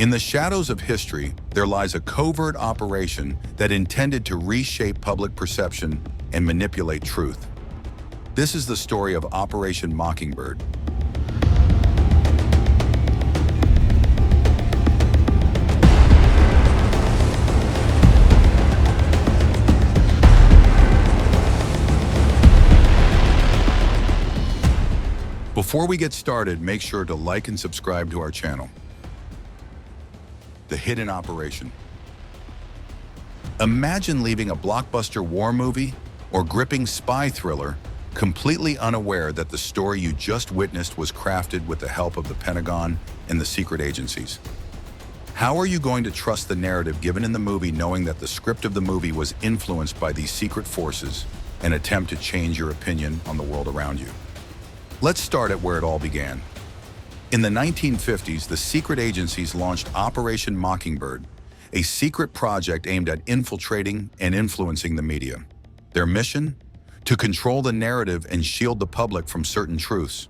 In the shadows of history, there lies a covert operation that intended to reshape public perception and manipulate truth. This is the story of Operation Mockingbird. Before we get started, make sure to like and subscribe to our channel. The hidden operation. Imagine leaving a blockbuster war movie or gripping spy thriller completely unaware that the story you just witnessed was crafted with the help of the Pentagon and the secret agencies. How are you going to trust the narrative given in the movie knowing that the script of the movie was influenced by these secret forces and attempt to change your opinion on the world around you? Let's start at where it all began. In the 1950s, the secret agencies launched Operation Mockingbird, a secret project aimed at infiltrating and influencing the media. Their mission? To control the narrative and shield the public from certain truths.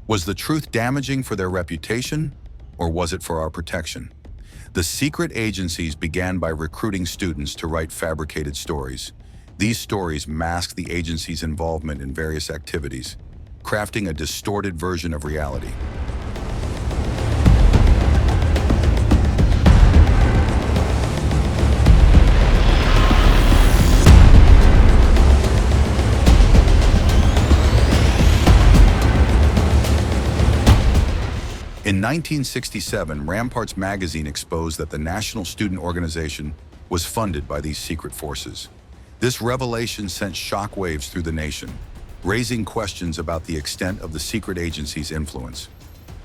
Was the truth damaging for their reputation, or was it for our protection? The secret agencies began by recruiting students to write fabricated stories. These stories masked the agency's involvement in various activities, crafting a distorted version of reality. In 1967, Ramparts magazine exposed that the National Student Organization was funded by these secret forces. This revelation sent shockwaves through the nation, raising questions about the extent of the secret agency's influence.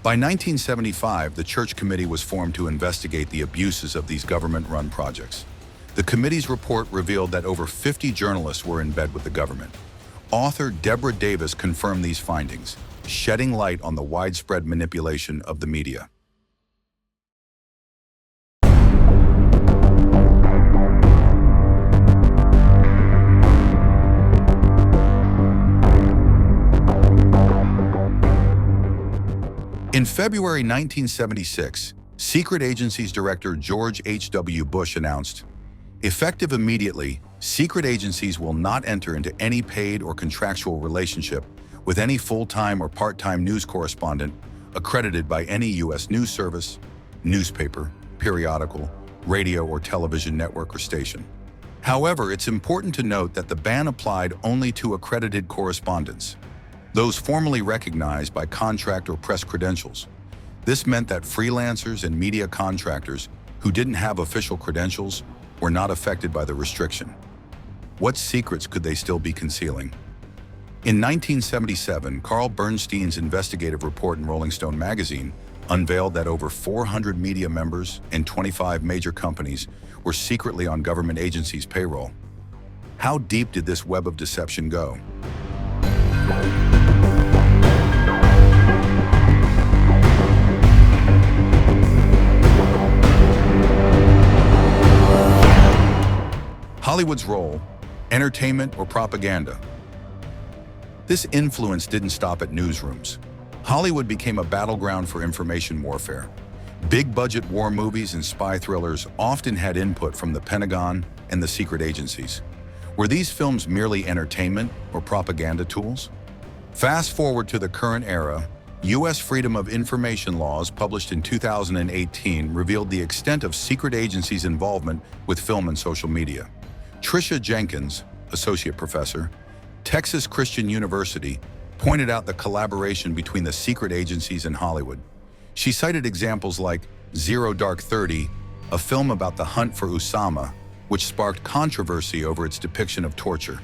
By 1975, the Church Committee was formed to investigate the abuses of these government-run projects. The committee's report revealed that over 50 journalists were in bed with the government. Author Deborah Davis confirmed these findings, shedding light on the widespread manipulation of the media. In February 1976, Secret Agencies Director George H.W. Bush announced, "Effective immediately, secret agencies will not enter into any paid or contractual relationship with any full-time or part-time news correspondent accredited by any U.S. news service, newspaper, periodical, radio or television network or station." However, it's important to note that the ban applied only to accredited correspondents, those formally recognized by contract or press credentials. This meant that freelancers and media contractors who didn't have official credentials were not affected by the restriction. What secrets could they still be concealing? In 1977, Carl Bernstein's investigative report in Rolling Stone magazine unveiled that over 400 media members and 25 major companies were secretly on government agencies' payroll. How deep did this web of deception go? Hollywood's role: entertainment or propaganda? This influence didn't stop at newsrooms. Hollywood became a battleground for information warfare. Big-budget war movies and spy thrillers often had input from the Pentagon and the secret agencies. Were these films merely entertainment or propaganda tools? Fast forward to the current era, U.S. Freedom of Information laws published in 2018 revealed the extent of secret agencies' involvement with film and social media. Tricia Jenkins, associate professor, Texas Christian University, pointed out the collaboration between the secret agencies and Hollywood. She cited examples like Zero Dark 30, a film about the hunt for Osama, which sparked controversy over its depiction of torture.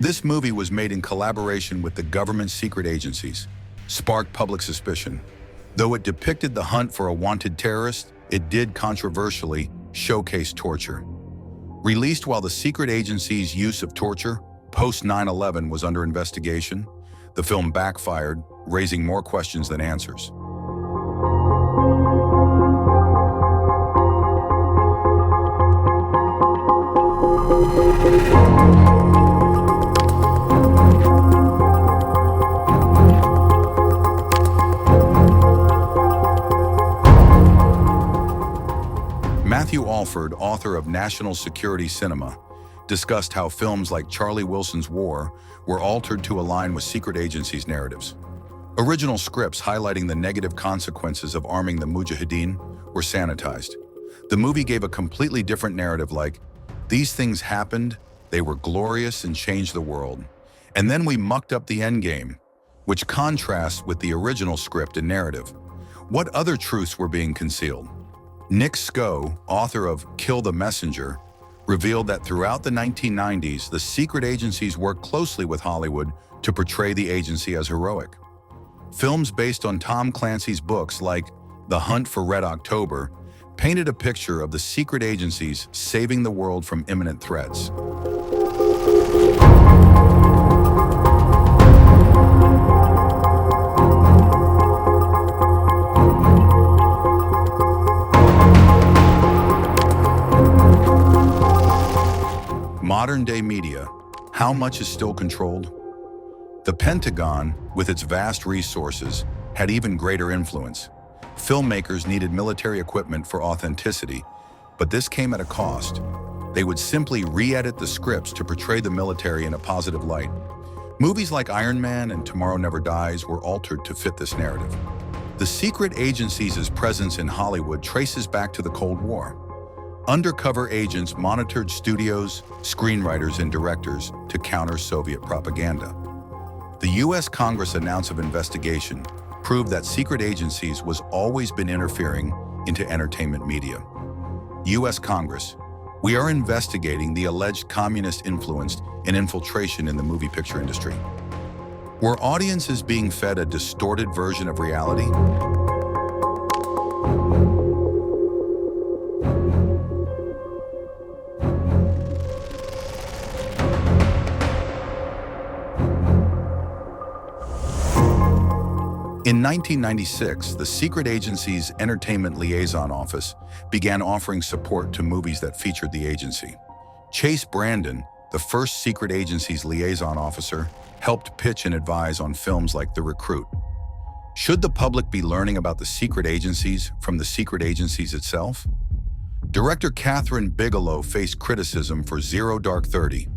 This movie was made in collaboration with the government's secret agencies, sparked public suspicion. Though it depicted the hunt for a wanted terrorist, it did controversially showcase torture. Released while the secret agency's use of torture post 9/11 was under investigation, the film backfired, raising more questions than answers. Matthew Alford, author of National Security Cinema, discussed how films like Charlie Wilson's War were altered to align with secret agencies' narratives. Original scripts highlighting the negative consequences of arming the Mujahideen were sanitized. The movie gave a completely different narrative like, "These things happened, they were glorious and changed the world. And then we mucked up the endgame," which contrasts with the original script and narrative. What other truths were being concealed? Nick Sco, author of Kill the Messenger, revealed that throughout the 1990s, the secret agencies worked closely with Hollywood to portray the agency as heroic. Films based on Tom Clancy's books like The Hunt for Red October painted a picture of the secret agencies saving the world from imminent threats. Modern-day media, how much is still controlled? The Pentagon, with its vast resources, had even greater influence. Filmmakers needed military equipment for authenticity, but this came at a cost. They would simply re-edit the scripts to portray the military in a positive light. Movies like Iron Man and Tomorrow Never Dies were altered to fit this narrative. The secret agencies' presence in Hollywood traces back to the Cold War. Undercover agents monitored studios, screenwriters, and directors to counter Soviet propaganda. The U.S. Congress announcement of investigation proved that secret agencies was always been interfering into entertainment media. U.S. Congress, we are investigating the alleged communist influence and infiltration in the movie picture industry. Were audiences being fed a distorted version of reality? In 1996, the secret agency's Entertainment Liaison Office began offering support to movies that featured the agency. Chase Brandon, the first secret agency's liaison officer, helped pitch and advise on films like The Recruit. Should the public be learning about the secret agencies from the secret agencies itself? Director Catherine Bigelow faced criticism for Zero Dark 30.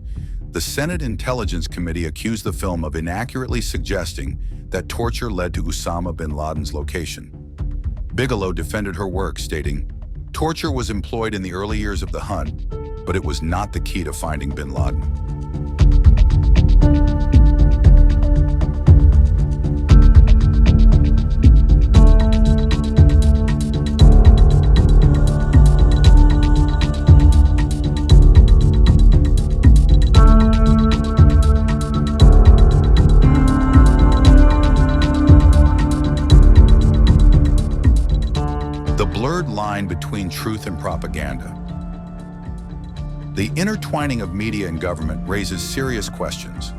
The Senate Intelligence Committee accused the film of inaccurately suggesting that torture led to Osama bin Laden's location. Bigelow defended her work, stating, "Torture was employed in the early years of the hunt, but it was not the key to finding bin Laden." The blurred line between truth and propaganda. The intertwining of media and government raises serious questions.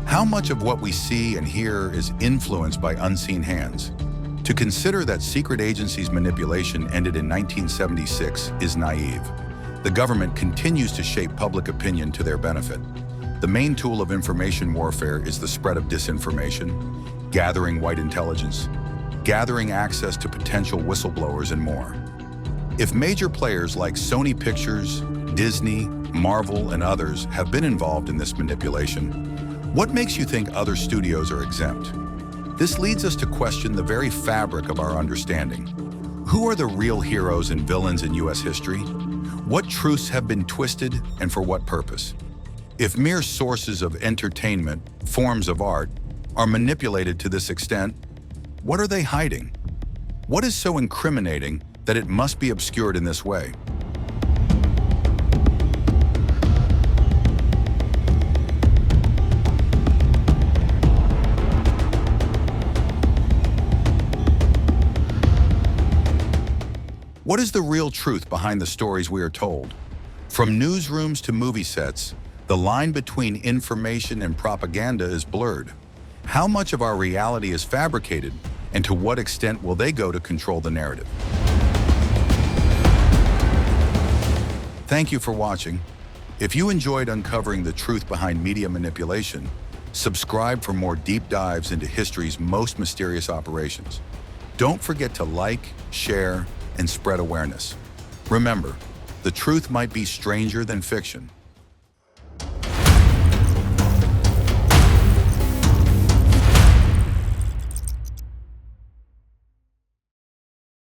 How much of what we see and hear is influenced by unseen hands? To consider that secret agencies' manipulation ended in 1976 is naive. The government continues to shape public opinion to their benefit. The main tool of information warfare is the spread of disinformation, gathering white intelligence, gathering access to potential whistleblowers, and more. If major players like Sony Pictures, Disney, Marvel, and others have been involved in this manipulation, what makes you think other studios are exempt? This leads us to question the very fabric of our understanding. Who are the real heroes and villains in U.S. history? What truths have been twisted and for what purpose? If mere sources of entertainment, forms of art, are manipulated to this extent, what are they hiding? What is so incriminating that it must be obscured in this way? What is the real truth behind the stories we are told? From newsrooms to movie sets, the line between information and propaganda is blurred. How much of our reality is fabricated, and to what extent will they go to control the narrative? Thank you for watching. If you enjoyed uncovering the truth behind media manipulation, subscribe for more deep dives into history's most mysterious operations. Don't forget to like, share, and spread awareness. Remember, The truth might be stranger than fiction.